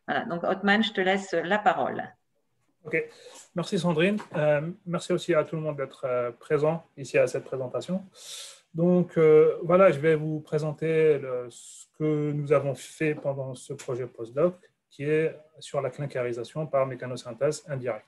Voilà, donc Othman, je te laisse la parole. Ok, merci Sandrine. Merci aussi à tout le monde d'être présent ici à cette présentation. Donc voilà, je vais vous présenter ce que nous avons fait pendant ce projet postdoc qui est sur la clinkérisation par mécanosynthèse indirecte.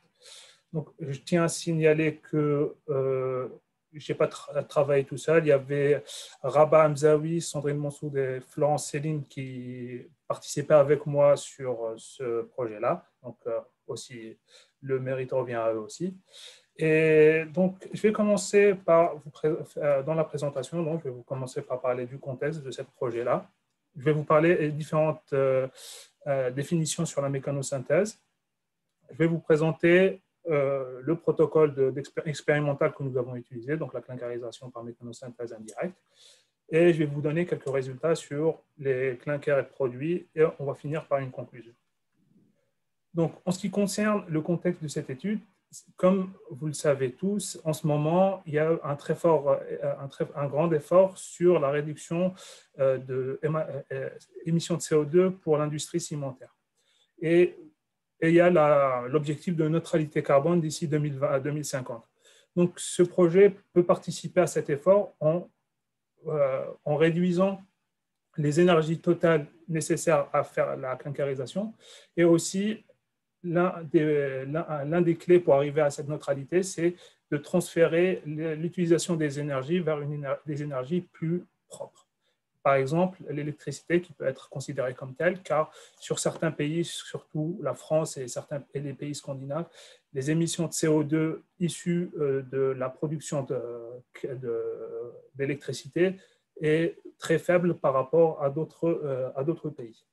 Donc je tiens à signaler que je n'ai pas travaillé tout seul. Il y avait Rabat Hamzaoui, Sandrine Monsoud et Florence Céline qui participaient avec moi sur ce projet-là. Donc aussi, le mérite revient à eux aussi. Et donc, je vais commencer par, dans la présentation, donc, je vais vous commencer par parler du contexte de ce projet-là. Je vais vous parler des différentes définitions sur la mécanosynthèse. Je vais vous présenter le protocole expérimental que nous avons utilisé, donc la clinkérisation par mécanosynthèse indirecte. Et je vais vous donner quelques résultats sur les clinkers et produits, et on va finir par une conclusion. Donc, en ce qui concerne le contexte de cette étude, comme vous le savez tous, en ce moment, il y a un grand effort sur la réduction d'émissions de CO2 pour l'industrie cimentaire. Et il y a l'objectif de neutralité carbone d'ici 2020 à 2050. Donc, ce projet peut participer à cet effort en réduisant les énergies totales nécessaires à faire la clinkérisation et aussi l'un des clés pour arriver à cette neutralité, c'est de transférer l'utilisation des énergies vers des énergies plus propres. Par exemple, l'électricité qui peut être considérée comme telle, car sur certains pays, surtout la France et les pays scandinaves, les émissions de CO2 issues de la production d'électricité est très faible par rapport à d'autres pays.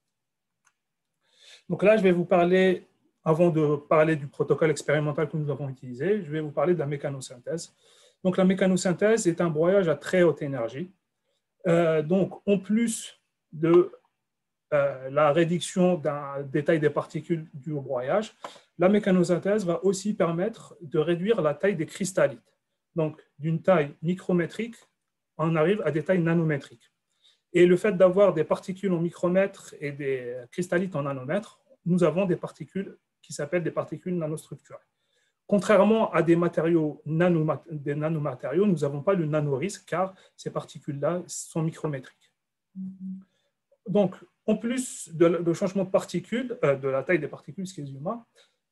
Donc là, je vais vous parler, avant de parler du protocole expérimental que nous avons utilisé, je vais vous parler de la mécanosynthèse. Donc la mécanosynthèse est un broyage à très haute énergie. Donc en plus de la réduction des tailles des particules dues au broyage, la mécanosynthèse va aussi permettre de réduire la taille des cristallites. Donc d'une taille micrométrique, on arrive à des tailles nanométriques. Et le fait d'avoir des particules en micromètres et des cristallites en nanomètres, nous avons des particules qui s'appellent des particules nanostructurées. Contrairement à des nanomatériaux, nous n'avons pas le nanorisque car ces particules-là sont micrométriques. Donc, en plus de changement de particules, de la taille des particules, excusez-moi,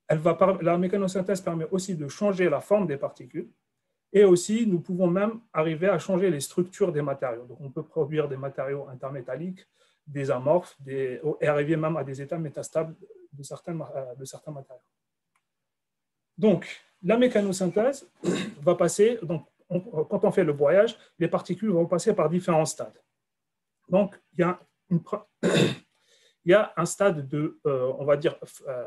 la mécanosynthèse permet aussi de changer la forme des particules. Et aussi, nous pouvons même arriver à changer les structures des matériaux. Donc, on peut produire des matériaux intermétalliques, des amorphes, et arriver même à des états métastables de certains matériaux. Donc, la mécanosynthèse va passer, quand on fait le broyage, les particules vont passer par différents stades. Donc, il y a un stade de, on va dire,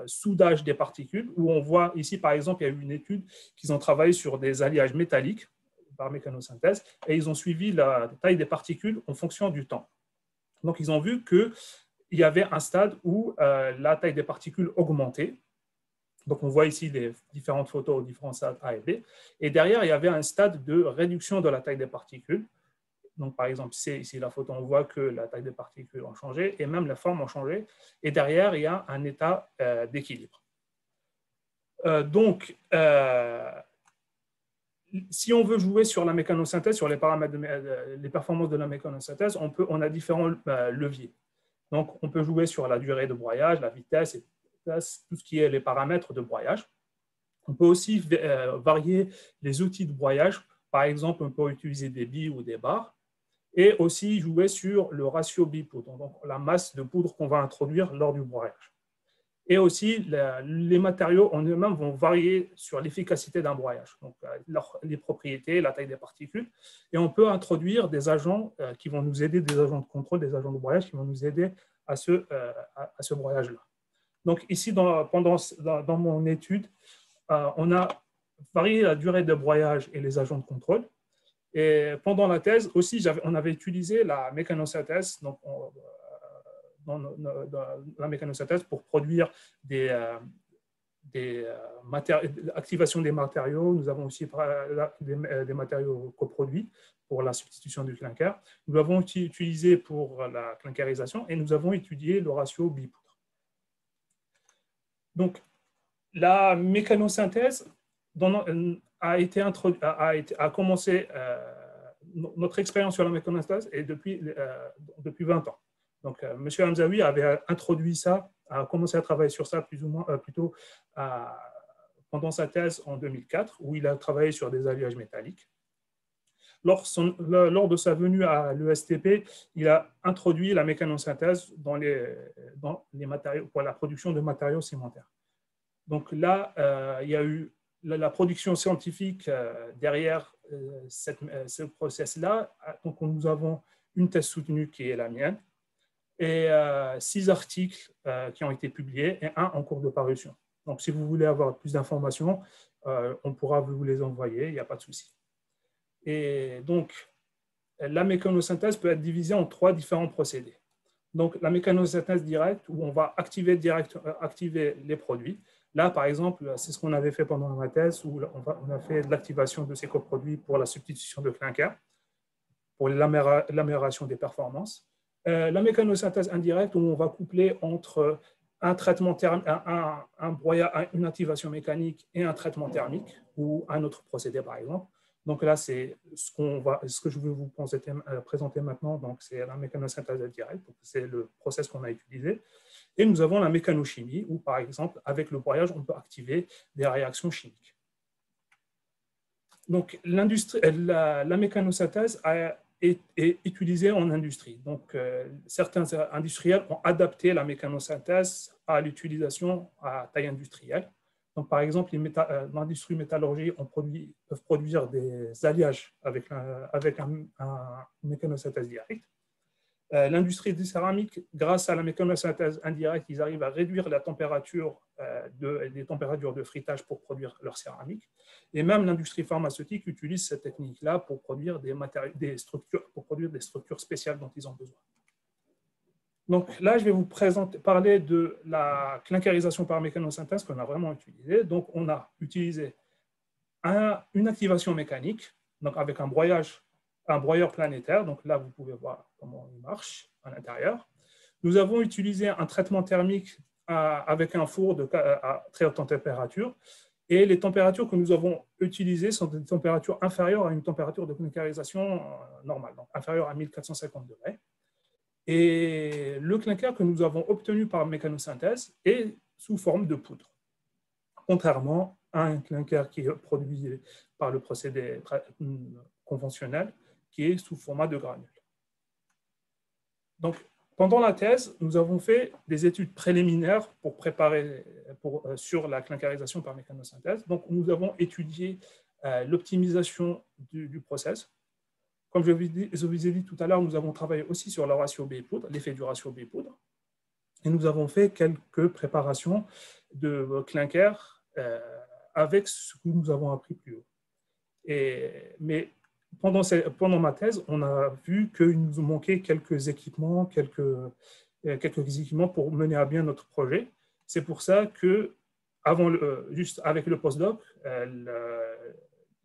soudage des particules, où on voit ici, par exemple, il y a eu une étude qu'ils ont travaillé sur des alliages métalliques par mécanosynthèse, et ils ont suivi la taille des particules en fonction du temps. Donc, ils ont vu qu'il y avait un stade où la taille des particules augmentait. Donc, on voit ici les différentes photos aux différents stades A et B. Et derrière, il y avait un stade de réduction de la taille des particules. Donc, par exemple, ici la photo, on voit que la taille des particules a changé et même la forme a changé. Et derrière, il y a un état d'équilibre. Donc, si on veut jouer sur la mécanosynthèse, sur les paramètres, les performances de la mécanosynthèse, on a différents leviers. Donc, on peut jouer sur la durée de broyage, la vitesse, et tout ce qui est les paramètres de broyage. On peut aussi varier les outils de broyage. Par exemple, on peut utiliser des billes ou des barres. Et aussi jouer sur le ratio bipoudre, donc la masse de poudre qu'on va introduire lors du broyage. Et aussi, les matériaux en eux-mêmes vont varier sur l'efficacité d'un broyage, donc les propriétés, la taille des particules. Et on peut introduire des agents qui vont nous aider, des agents de contrôle, des agents de broyage qui vont nous aider à ce broyage-là. Donc ici, dans mon étude, on a varié la durée de broyage et les agents de contrôle. Et pendant la thèse aussi, on avait utilisé la mécanosynthèse, donc dans la mécanosynthèse pour produire l'activation des matériaux. Nous avons aussi des matériaux coproduits pour la substitution du clinker. Nous l'avons utilisé pour la clinkerisation et nous avons étudié le ratio bipoudre. Donc, la mécanosynthèse a commencé, notre expérience sur la mécanosynthèse est depuis 20 ans. Donc, M. Hamzaoui avait introduit ça, a commencé à travailler sur ça plus ou moins, plutôt pendant sa thèse en 2004, où il a travaillé sur des alliages métalliques. Lors de sa venue à l'ESTP, il a introduit la mécanosynthèse dans les matériaux, pour la production de matériaux cimentaires. Donc là, il y a eu la production scientifique derrière ce process-là. Donc nous avons une thèse soutenue qui est la mienne et 6 articles qui ont été publiés et un en cours de parution. Donc si vous voulez avoir plus d'informations, on pourra vous les envoyer, il n'y a pas de souci. Et donc, la mécanosynthèse peut être divisée en 3 différents procédés. Donc, la mécanosynthèse directe, où on va activer les produits. Là, par exemple, c'est ce qu'on avait fait pendant ma thèse, où on a fait de l'activation de ces coproduits pour la substitution de clinker, pour l'amélioration des performances. La mécanosynthèse indirecte, où on va coupler entre un traitement thermique, une activation mécanique et un traitement thermique, ou un autre procédé, par exemple. Donc là, c'est ce que je vais vous présenter maintenant. Donc, c'est la mécanosynthèse directe. C'est le process qu'on a utilisé. Et nous avons la mécanochimie, où, par exemple, avec le broyage, on peut activer des réactions chimiques. Donc, la mécanosynthèse est utilisée en industrie. Donc, certains industriels ont adapté la mécanosynthèse à l'utilisation à taille industrielle. Donc, par exemple, l'industrie métallurgie peuvent produire des alliages avec un mécanosynthèse directe. L'industrie des céramiques, grâce à la mécanosynthèse indirecte, ils arrivent à réduire la température, les températures de fritage pour produire leur céramique. Et même l'industrie pharmaceutique utilise cette technique-là pour produire des structures spéciales dont ils ont besoin. Donc là, je vais vous parler de la clinkerisation par mécanosynthèse qu'on a vraiment utilisée. Donc, on a utilisé une activation mécanique, donc avec un broyeur planétaire. Donc là, vous pouvez voir comment il marche à l'intérieur. Nous avons utilisé un traitement thermique avec un four à très haute température. Et les températures que nous avons utilisées sont des températures inférieures à une température de clinkerisation normale, donc inférieure à 1450 degrés. Et le clinker que nous avons obtenu par mécanosynthèse est sous forme de poudre, contrairement à un clinker qui est produit par le procédé conventionnel, qui est sous format de granules. Donc, pendant la thèse, nous avons fait des études préliminaires pour préparer sur la clinkerisation par mécanosynthèse. Donc, nous avons étudié l'optimisation du process. Comme je vous ai dit tout à l'heure, nous avons travaillé aussi sur le ratio B-poudre, l'effet du ratio B-poudre. Et nous avons fait quelques préparations de clinker avec ce que nous avons appris plus haut. Mais pendant ma thèse, on a vu qu'il nous manquait quelques équipements, quelques équipements pour mener à bien notre projet. C'est pour ça que, juste avec le postdoc,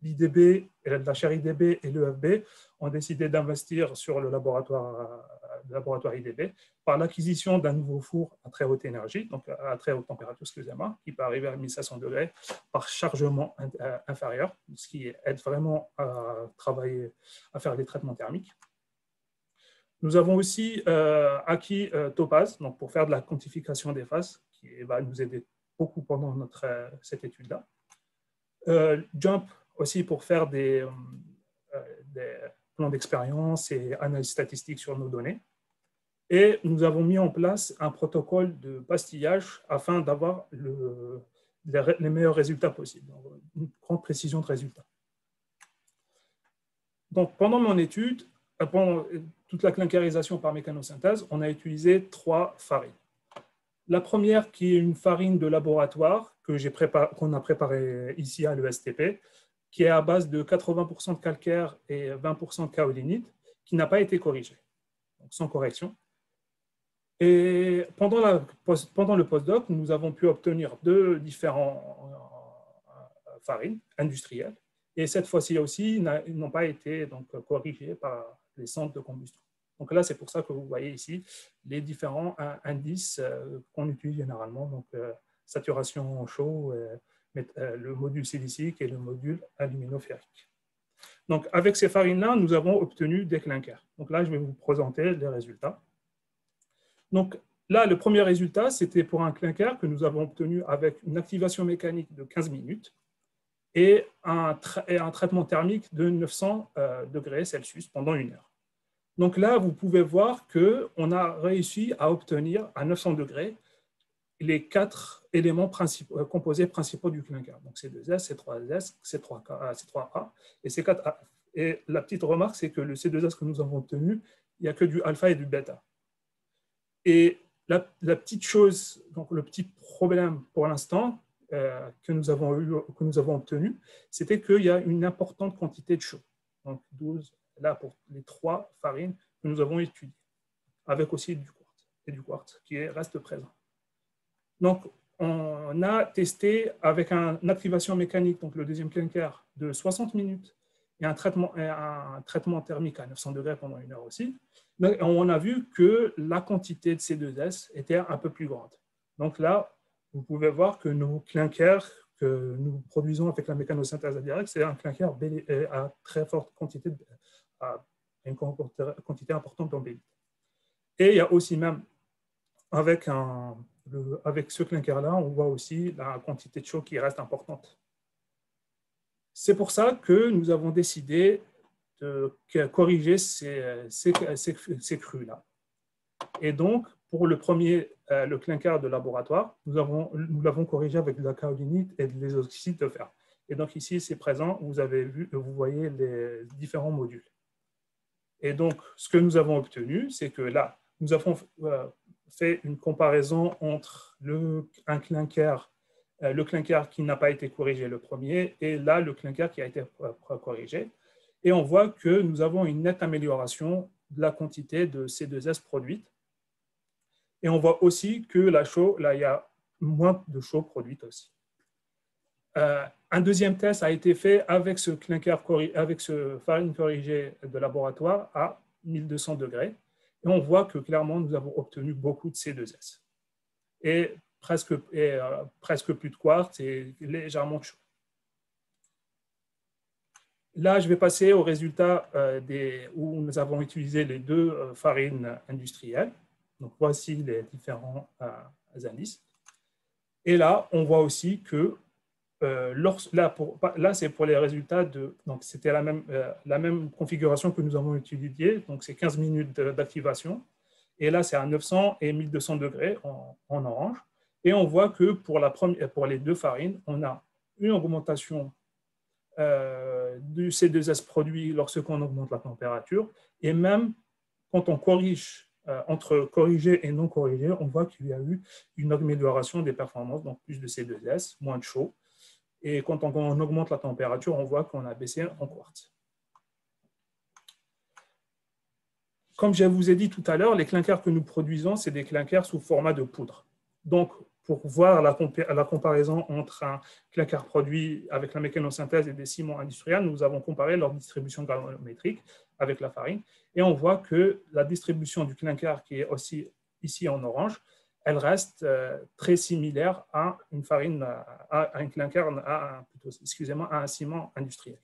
l'IDB, la chaire IDB et l'EFB ont décidé d'investir sur le laboratoire IDB par l'acquisition d'un nouveau four à très haute énergie, donc à très haute température, excusez-moi, qui peut arriver à 1500 degrés par chargement inférieur, ce qui aide vraiment à travailler, à faire les traitements thermiques. Nous avons aussi acquis Topaz, donc pour faire de la quantification des phases, qui va nous aider beaucoup pendant cette étude-là. Jump aussi pour faire des plans d'expérience et analyses statistiques sur nos données. Et nous avons mis en place un protocole de pastillage afin d'avoir les meilleurs résultats possibles, une grande précision de résultats. Donc, pendant mon étude, pendant toute la clinkerisation par mécanosynthèse, on a utilisé 3 farines. La première, qui est une farine de laboratoire qu'on a préparée ici à l'ESTP, qui est à base de 80% de calcaire et 20% de kaolinite, qui n'a pas été corrigée, donc sans correction. Et pendant le postdoc, nous avons pu obtenir 2 différentes farines industrielles. Et cette fois-ci aussi, ils n'ont pas été donc corrigés par les centres de combustion. Donc là, c'est pour ça que vous voyez ici les différents indices qu'on utilise généralement. Donc, saturation chaud, le module silicique et le module alumino-ferrique. Donc, avec ces farines-là, nous avons obtenu des clinkers. Donc là, je vais vous présenter les résultats. Donc là, le premier résultat, c'était pour un clinker que nous avons obtenu avec une activation mécanique de 15 minutes et un traitement thermique de 900 degrés Celsius pendant 1 heure. Donc là, vous pouvez voir qu'on a réussi à obtenir à 900 degrés les 4 éléments composés principaux du clinker. Donc C2S, C3S, C3A et C4A. Et la petite remarque, c'est que le C2S que nous avons obtenu, il n'y a que du alpha et du bêta. Et la petite chose, donc le petit problème pour l'instant que nous avons obtenu, c'était qu'il y a une importante quantité de chaux. Donc 12, là pour les 3 farines que nous avons étudiées, avec aussi du quartz qui reste présent. Donc on a testé avec une activation mécanique, donc le deuxième clinker, de 60 minutes et un traitement thermique à 900 degrés pendant 1 heure aussi. Mais on a vu que la quantité de C2S était un peu plus grande. Donc là, vous pouvez voir que nos clinkers que nous produisons avec la mécanosynthèse indirecte, c'est un clinker à très forte quantité, à une quantité importante d'embellite. Et il y a aussi même, avec ce clinker-là, on voit aussi la quantité de chaux qui reste importante. C'est pour ça que nous avons décidé de corriger ces crus-là. Et donc, pour le premier, le clinker de laboratoire, nous l'avons corrigé avec de la kaolinite et des oxydes de fer. Et donc ici, c'est présent, vous voyez les différents modules. Et donc, ce que nous avons obtenu, c'est que là, nous avons fait une comparaison entre le clinker qui n'a pas été corrigé le premier, et là, le clinker qui a été corrigé. Et on voit que nous avons une nette amélioration de la quantité de C2S produite. Et on voit aussi que la chaux, là, il y a moins de chaux produite aussi. Un deuxième test a été fait avec ce farine corrigée de laboratoire à 1200 degrés. Et on voit que clairement, nous avons obtenu beaucoup de C2S. Et presque plus de quartz et légèrement de chaux. Là, je vais passer aux résultats où nous avons utilisé les 2 farines industrielles. Donc, voici les différents indices. Et là, on voit aussi que là, c'est pour les résultats donc c'était la même configuration que nous avons étudiée. Donc, c'est 15 minutes d'activation. Et là, c'est à 900 et 1200 degrés en orange. Et on voit que pour les 2 farines, on a une augmentation du C2S produit lorsqu'on augmente la température. Et même quand on corrige, entre corrigé et non corrigé, on voit qu'il y a eu une amélioration des performances, donc plus de C2S, moins de chaud. Et quand on augmente la température, on voit qu'on a baissé en quartz. Comme je vous ai dit tout à l'heure, les clinkers que nous produisons, c'est des clinkers sous format de poudre. Donc, pour voir la comparaison entre un clinker produit avec la mécanosynthèse et des ciments industriels, nous avons comparé leur distribution granulométrique avec la farine. Et on voit que la distribution du clinker, qui est aussi ici en orange, elle reste très similaire à une farine, à un clinker, à un ciment industriel.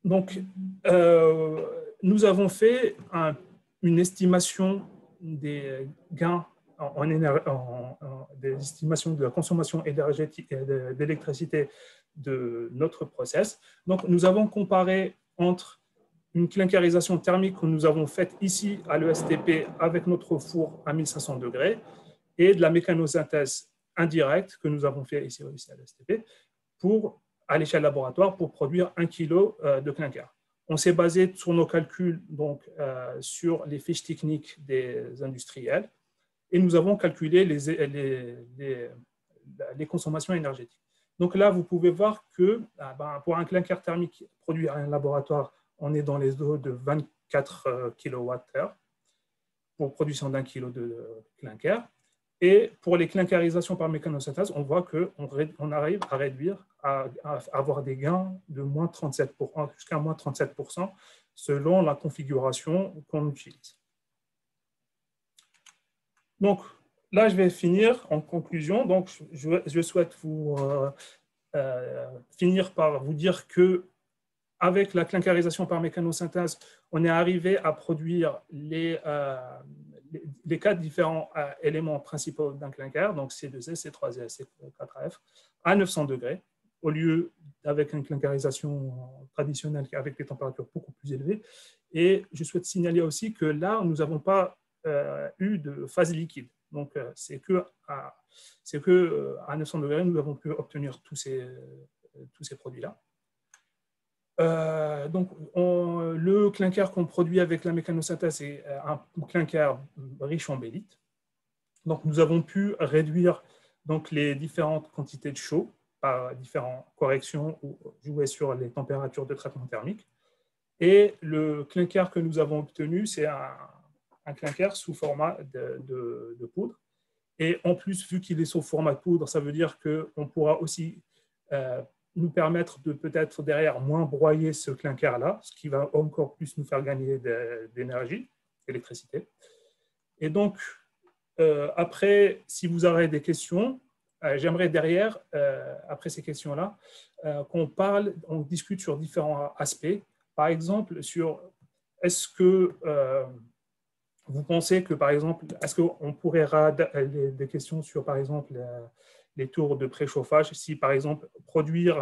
Donc, nous avons fait une estimation des gains des estimations de la consommation énergétique d'électricité de notre process. Donc, nous avons comparé entre une clinkerisation thermique que nous avons faite ici à l'ESTP avec notre four à 1500 degrés et de la mécanosynthèse indirecte que nous avons fait ici à l'ESTP à l'échelle laboratoire pour produire 1 kg de clinker. On s'est basé sur nos calculs donc, sur les fiches techniques des industriels et nous avons calculé les consommations énergétiques. Donc là, vous pouvez voir que pour un clinker thermique produit à un laboratoire, on est dans les eaux de 24 kWh pour production d'1 kg de clinker. Et pour les clinkerisations par mécanosynthèse, on voit qu'on arrive à réduire, à avoir des gains de moins 37%, jusqu'à moins 37% selon la configuration qu'on utilise. Donc, là, je vais finir en conclusion. Donc, je souhaite vous finir par vous dire que avec la clinkerisation par mécanosynthèse, on est arrivé à produire les 4 différents éléments principaux d'un clinker, donc C2S, C3S, C4F, à 900 degrés, au lieu avec une clinkerisation traditionnelle avec des températures beaucoup plus élevées. Et je souhaite signaler aussi que là, nous n'avons pas eu de phase liquide. Donc, c'est que à 900 degrés, nous avons pu obtenir tous ces produits-là. Donc, le clinker qu'on produit avec la mécanosynthèse est un clinker riche en bélite. Donc, nous avons pu réduire donc, les différentes quantités de chaud par différentes corrections ou jouer sur les températures de traitement thermique. Et le clinker que nous avons obtenu, c'est un clinker sous format de poudre. Et en plus, vu qu'il est sous format de poudre, ça veut dire qu'on pourra aussi nous permettre de peut-être derrière moins broyer ce clinker-là, ce qui va encore plus nous faire gagner d'énergie, d'électricité. Et donc, après, si vous avez des questions, j'aimerais derrière, après ces questions-là, on discute sur différents aspects. Par exemple, sur est-ce que vous pensez que, par exemple, est-ce qu'on pourrait des questions sur, par exemple, les tours de préchauffage, si, par exemple, produire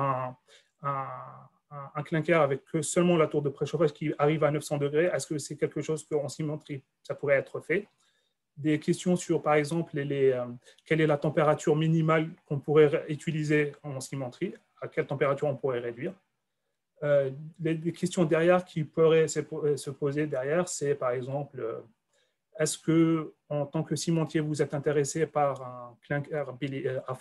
un clinker avec seulement la tour de préchauffage qui arrive à 900 degrés, est-ce que c'est quelque chose qu'en cimenterie, ça pourrait être fait? Des questions sur, par exemple, quelle est la température minimale qu'on pourrait utiliser en cimenterie, à quelle température on pourrait réduire. Les questions derrière qui pourraient se poser derrière, c'est, par exemple, est-ce que, en tant que cimentier, vous êtes intéressé par un clinker à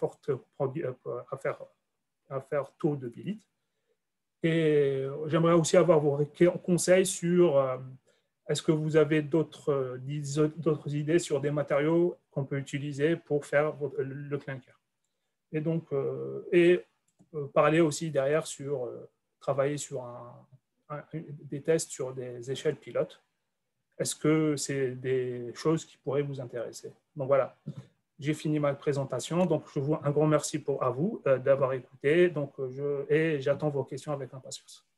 faire taux de bélite? Et j'aimerais aussi avoir vos conseils sur est-ce que vous avez d'autres idées sur des matériaux qu'on peut utiliser pour faire le clinker? Et donc, parler aussi derrière sur travailler sur des tests sur des échelles pilotes. Est-ce que c'est des choses qui pourraient vous intéresser? Donc voilà, j'ai fini ma présentation. Donc je vous un grand merci à vous d'avoir écouté. Donc, et j'attends vos questions avec impatience.